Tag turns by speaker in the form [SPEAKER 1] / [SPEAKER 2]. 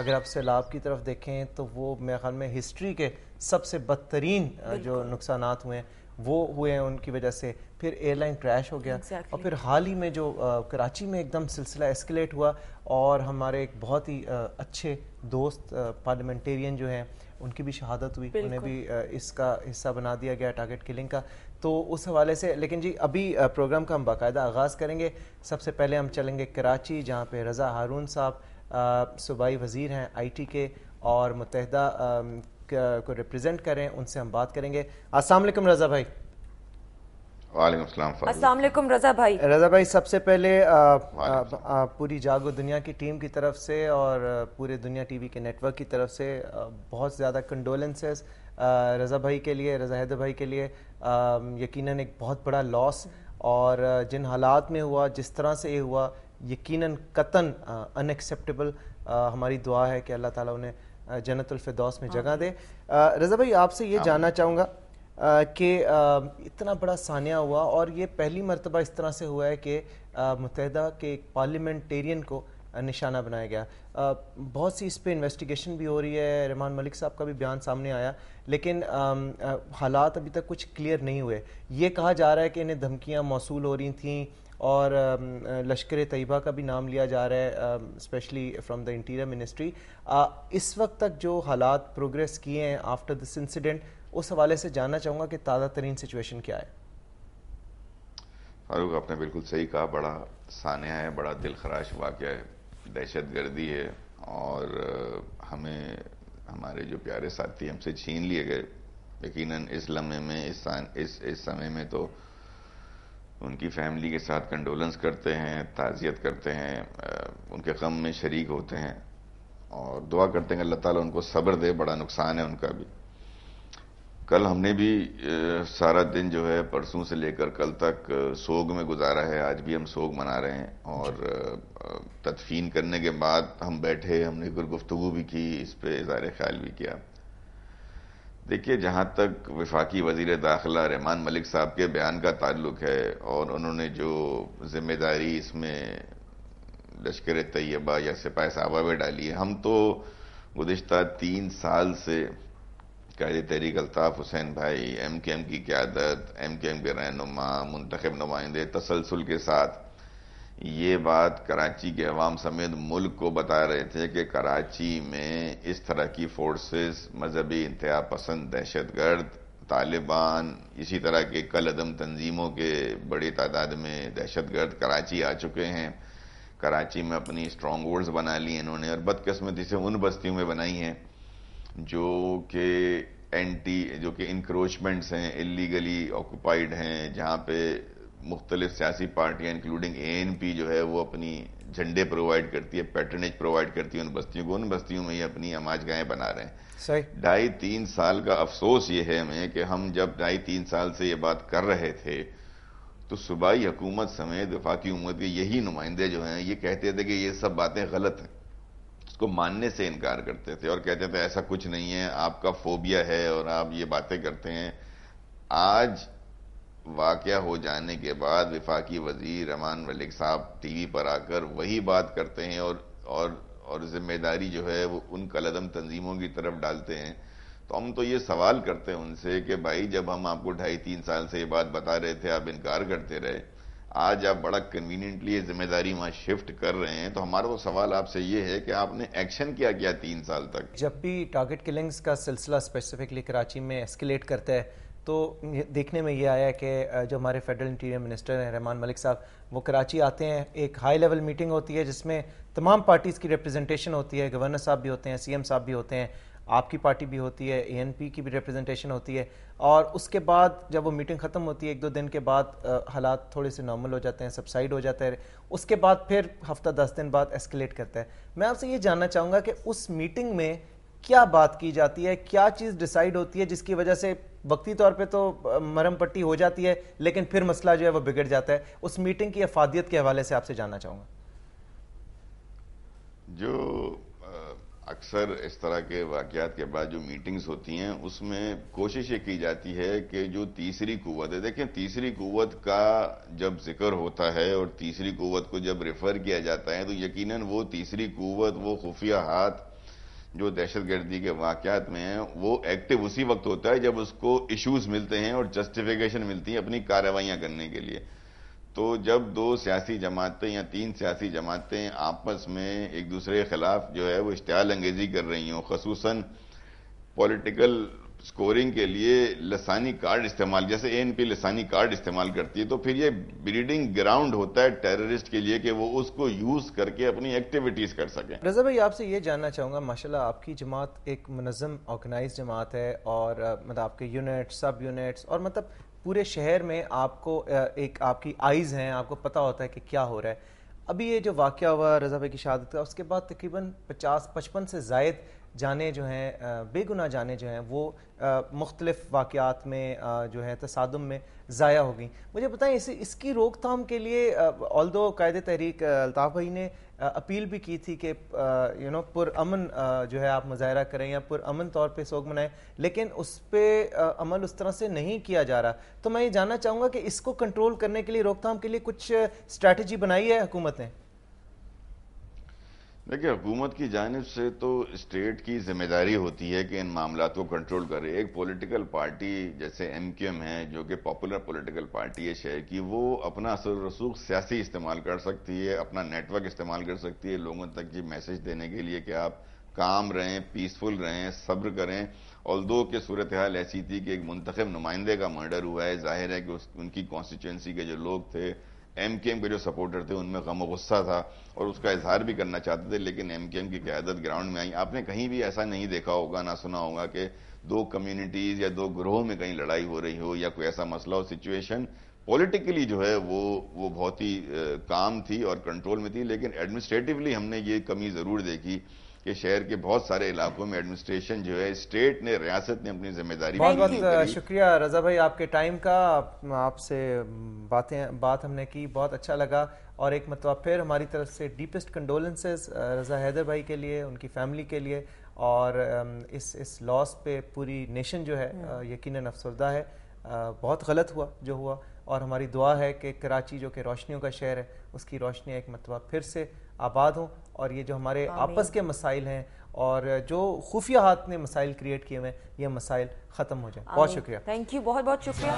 [SPEAKER 1] اگر آپ سیلاب کی طرف دیکھیں تو وہ میرے خیال میں ہسٹری کے سب سے بدترین جو نقصانات ہوئے ہیں وہ ہوئے ہیں ان کی وجہ سے. پھر ایئر لائن کریش ہو گیا اور پھر حال ہی میں جو کراچی میں ایک دم سلسلہ ایسکلیٹ ہوا اور ہمارے ایک بہت ہی اچھے دوست پارلیمنٹیرین جو ہیں ان کی بھی شہادت ہوئی, انہیں بھی اس کا حصہ بنا دیا گیا ٹارگٹ کلنگ کا. تو اس حوالے سے لیکن جی ابھی پروگرام کا ہم باقاعدہ آغاز کریں گے. سب سے پہلے ہم چلیں گے کراچی جہاں پہ رضا ہارون صاحب صوبائی وزیر ہیں آئی ٹی کے اور متحدہ کو ریپرزینٹ کریں, ان سے ہم بات کریں گے. السلام علیکم رضا بھائی.
[SPEAKER 2] وعلیکم السلام.
[SPEAKER 3] السلام علیکم رضا بھائی.
[SPEAKER 1] رضا بھائی سب سے پہلے پوری جاگو دنیا کی ٹیم کی طرف سے اور پورے دنیا ٹی وی کے نیٹ ورک کی طرف سے بہت زیادہ کنڈولنسز رضا بھائی کے لیے, رضا حیدر بھائی کے لیے. یقیناً ایک بہت بڑا لاس اور جن حالات میں ہوا, جس طرح سے یہ ہوا, یقیناً قطعاً ان ایکسیپٹیبل. ہماری دعا ہے کہ اللہ تعالیٰ انہیں جنت الفردوس میں جگہ دے. رضا بھائی آپ سے یہ جاننا چاہوں گا کہ اتنا بڑا سانحہ ہوا اور یہ پہلی مرتبہ اس طرح سے ہوا ہے کہ متحدہ کے ایک پارلیمنٹیرین کو نشانہ بنایا گیا. بہت سی اس پہ انویسٹیگیشن بھی ہو رہی ہے, رحمان ملک صاحب کا بھی بیان سامنے آیا, لیکن حالات ابھی تک کچھ کلیئر نہیں ہوئے. یہ کہا جا رہا ہے کہ انہیں دھمکیاں موصول ہو رہی تھیں اور لشکر طیبہ کا بھی نام لیا جا رہا ہے, specially from the interior ministry. اس وقت تک جو حالات پروگریس کیے ہیں آفٹر دس انسیڈنٹ, اس حوالے سے جاننا چاہوں گا کہ تازہ ترین سچویشن کیا ہے.
[SPEAKER 2] فاروق آپ نے بالکل صحیح کہا, بڑا سانحہ ہے, بڑا دل خراش واقعہ ہے, دہشت گردی ہے اور ہمیں ہمارے جو پیارے ساتھی ہم سے چھین لیے گئے. یقیناً اس لمحے میں اس سمے میں تو ان کی فیملی کے ساتھ کنڈولنس کرتے ہیں, تعزیت کرتے ہیں, ان کے غم میں شریک ہوتے ہیں اور دعا کرتے ہیں کہ اللہ تعالیٰ ان کو صبر دے. بڑا نقصان ہے ان کا بھی. کل ہم نے بھی سارا دن جو ہے پرسوں سے لے کر کل تک سوگ میں گزارا ہے. آج بھی ہم سوگ منا رہے ہیں اور تدفین کرنے کے بعد ہم بیٹھے, ہم نے کوئی گفتگو بھی کی, اس پہ اظہار خیال بھی کیا. دیکھیے جہاں تک وفاقی وزیر داخلہ رحمان ملک صاحب کے بیان کا تعلق ہے اور انہوں نے جو ذمہ داری اس میں لشکر طیبہ یا سپاہ صحابہ میں ڈالی ہے, ہم تو گزشتہ 3 سال سے قائد تحریک الطاف حسین بھائی, ایم کے ایم کی قیادت, ایم کے ایم کے رہنما, منتخب نمائندے تسلسل کے ساتھ یہ بات کراچی کے عوام سمیت ملک کو بتا رہے تھے کہ کراچی میں اس طرح کی فورسز, مذہبی انتہا پسند دہشت گرد, طالبان, اسی طرح کے کل عدم تنظیموں کے بڑی تعداد میں دہشت گرد کراچی آ چکے ہیں. کراچی میں اپنی اسٹرانگ ہولڈز بنا لی انہوں نے اور بدقسمتی سے ان بستیوں میں بنائی ہیں جو کہ انکروچمنٹس ہیں, اللیگلی آکوپائیڈ ہیں, جہاں پہ مختلف سیاسی پارٹیاں انکلوڈنگ اے این پی جو ہے وہ اپنی جھنڈے پرووائڈ کرتی ہے, پیٹرنیج پرووائڈ کرتی ہے ان بستیوں کو. ان بستیوں میں یہ اپنی آماج گاہیں بنا رہے ہیں. 2.5-3 سال کا افسوس یہ ہے ہمیں کہ ہم جب 2.5-3 سال سے یہ بات کر رہے تھے تو صوبائی حکومت سمیت وفاقی حکومت کے یہی نمائندے جو ہیں یہ کہتے تھے کہ یہ سب باتیں غلط ہیں, اس کو ماننے سے انکار کرتے تھے اور کہتے تھے ایسا کچھ نہیں ہے, آپ کا فوبیا ہے اور آپ یہ باتیں کرتے ہیں. آج واقعہ ہو جانے کے بعد وفاقی وزیر رحمان ملک صاحب ٹی وی پر آ کر وہی بات کرتے ہیں اور ذمہ داری جو ہے وہ ان کالعدم تنظیموں کی طرف ڈالتے ہیں. تو ہم تو یہ سوال کرتے ہیں ان سے کہ بھائی جب ہم آپ کو 2.5-3 سال سے یہ بات بتا رہے تھے آپ انکار کرتے رہے, آج آپ بڑا کنوینئنٹلی یہ ذمہ داری وہاں شفٹ کر رہے ہیں, تو ہمارا وہ سوال آپ سے یہ ہے کہ آپ نے ایکشن کیا 3 سال تک.
[SPEAKER 1] جب بھی ٹارگٹ کلنگز کا سلسلہ اسپیسیفکلی کراچی میں ایسکلیٹ کرتا ہے تو دیکھنے میں یہ آیا ہے کہ جو ہمارے فیڈرل انٹیریئر منسٹر ہیں رحمان ملک صاحب, وہ کراچی آتے ہیں, ایک ہائی لیول میٹنگ ہوتی ہے جس میں تمام پارٹیز کی ریپرزنٹیشن ہوتی ہے, گورنر صاحب بھی ہوتے ہیں, سی ایم صاحب بھی ہوتے ہیں, آپ کی پارٹی بھی ہوتی ہے, اے این پی کی بھی ریپرزنٹیشن ہوتی ہے, اور اس کے بعد جب وہ میٹنگ ختم ہوتی ہے 1-2 دن کے بعد حالات تھوڑے سے نارمل ہو جاتے ہیں, سبسائڈ ہو جاتا ہے, اس کے بعد پھر ہفتہ 10 دن بعد ایسکلیٹ کرتا ہے. میں آپ سے یہ جاننا چاہوں گا کہ اس میٹنگ میں کیا بات کی جاتی ہے, کیا چیز ڈیسائیڈ ہوتی ہے جس کی وجہ سے وقتی طور پہ تو مرہم پٹی ہو جاتی ہے لیکن پھر مسئلہ جو ہے وہ بگڑ جاتا ہے. اس میٹنگ کی افادیت کے حوالے سے آپ سے جاننا چاہوں گا.
[SPEAKER 2] جو اکثر اس طرح کے واقعات کے بعد جو میٹنگز ہوتی ہیں اس میں کوشش یہ کی جاتی ہے کہ جو تیسری قوت ہے, دیکھیں تیسری قوت کا جب ذکر ہوتا ہے اور تیسری قوت کو جب ریفر کیا جاتا ہے تو یقیناً وہ تیسری قوت, وہ خفیہ ہاتھ جو دہشت گردی کے واقعات میں ہیں وہ ایکٹیو اسی وقت ہوتا ہے جب اس کو ایشوز ملتے ہیں اور جسٹیفیکیشن ملتی ہیں اپنی کارروائیاں کرنے کے لیے. تو جب 2 سیاسی جماعتیں یا 3 سیاسی جماعتیں آپس میں ایک دوسرے کے خلاف جو ہے وہ اشتعال انگیزی کر رہی ہوں, خصوصاً پولیٹیکل سکورنگ کے لیے لسانی کارڈ استعمال, جیسے ANP لسانی کارڈ استعمال کرتی ہے, تو پھر یہ بریڈنگ گراؤنڈ ہوتا ہے ٹیررسٹ کے لیے کہ وہ اس کو یوز کر کے اپنی ایکٹیویٹیز کر سکیں.
[SPEAKER 1] رضا بھائی آپ سے یہ جاننا چاہوں گا, ماشاءاللہ آپ کی جماعت ایک منظم آرگنائز جماعت ہے, اور مطلب آپ کے یونٹ سب یونٹس اور مطلب پورے شہر میں آپ کو ایک آپ کی آئیز ہیں, آپ کو پتہ ہوتا ہے کہ کیا ہو رہا ہے. ابھی یہ جو واقعہ ہوا رضا بھائی کی شہادت کا, اس کے بعد تقریباً 50-55 سے زائد جانیں جو ہیں, بے گناہ جانیں جو ہیں وہ مختلف واقعات میں جو ہے تصادم میں ضائع ہو گئیں. مجھے بتائیں اس کی روک تھام کے لیے آلدو قائد تحریک الطاف بھائی نے اپیل بھی کی تھی کہ پرامن جو ہے آپ مظاہرہ کریں یا پرامن طور پہ سوگ منائیں, لیکن اس پہ عمل اس طرح سے نہیں کیا جا رہا. تو میں یہ جاننا چاہوں گا کہ اس کو کنٹرول کرنے کے لیے, روک تھام کے لیے کچھ اسٹریٹجی بنائی ہے حکومت نے؟
[SPEAKER 2] دیکھیں, حکومت کی جانب سے تو اسٹیٹ کی ذمہ داری ہوتی ہے کہ ان معاملات کو کنٹرول کرے. ایک پولیٹیکل پارٹی جیسے MQM ہے, جو کہ پاپولر پولیٹیکل پارٹی ہے شہر کی, وہ اپنا اثر و رسوخ سیاسی استعمال کر سکتی ہے, اپنا نیٹ ورک استعمال کر سکتی ہے لوگوں تک یہ میسج دینے کے لیے کہ آپ کام رہیں, پیسفل رہیں, صبر کریں. آلدو کہ صورتحال ایسی تھی کہ ایک منتخب نمائندے کا مرڈر ہوا ہے, ظاہر ہے کہ ان کی کانسٹیچوئنسی کے جو لوگ تھے, MQM کے جو سپورٹر تھے, ان میں غم و غصہ تھا اور اس کا اظہار بھی کرنا چاہتے تھے, لیکن MQM کی قیادت گراؤنڈ میں آئی. آپ نے کہیں بھی ایسا نہیں دیکھا ہوگا, نہ سنا ہوگا کہ 2 کمیونٹیز یا 2 گروہوں میں کہیں لڑائی ہو رہی ہو یا کوئی ایسا مسئلہ ہو. سچویشن پولیٹیکلی جو ہے وہ بہت ہی کام تھی اور کنٹرول میں تھی, لیکن ایڈمنسٹریٹیولی ہم نے یہ کمی ضرور دیکھی کہ شہر کے بہت سارے علاقوں میں ایڈمنسٹریشن جو ہے, اسٹیٹ نے, ریاست نے اپنی ذمہ داری.
[SPEAKER 1] بہت بہت شکریہ رضا بھائی آپ کے ٹائم کا, آپ سے بات ہم نے کی, بہت اچھا لگا. اور ایک مرتبہ پھر ہماری طرف سے ڈیپسٹ کنڈولنسز رضا حیدر بھائی کے لیے, ان کی فیملی کے لیے, اور اس لاس پہ پوری نیشن جو ہے یقیناً افسردہ ہے. بہت غلط ہوا جو ہوا, اور ہماری دعا ہے کہ کراچی جو کہ روشنیوں کا شہر ہے, اس کی روشنیاں ایک مرتبہ پھر سے آباد ہوں, اور یہ جو ہمارے آپس کے مسائل ہیں اور جو خفیہ ہاتھ نے مسائل کریٹ کیے ہوئے, یہ مسائل ختم ہو جائیں. بہت شکریہ.
[SPEAKER 3] تھینک یو, بہت بہت شکریہ.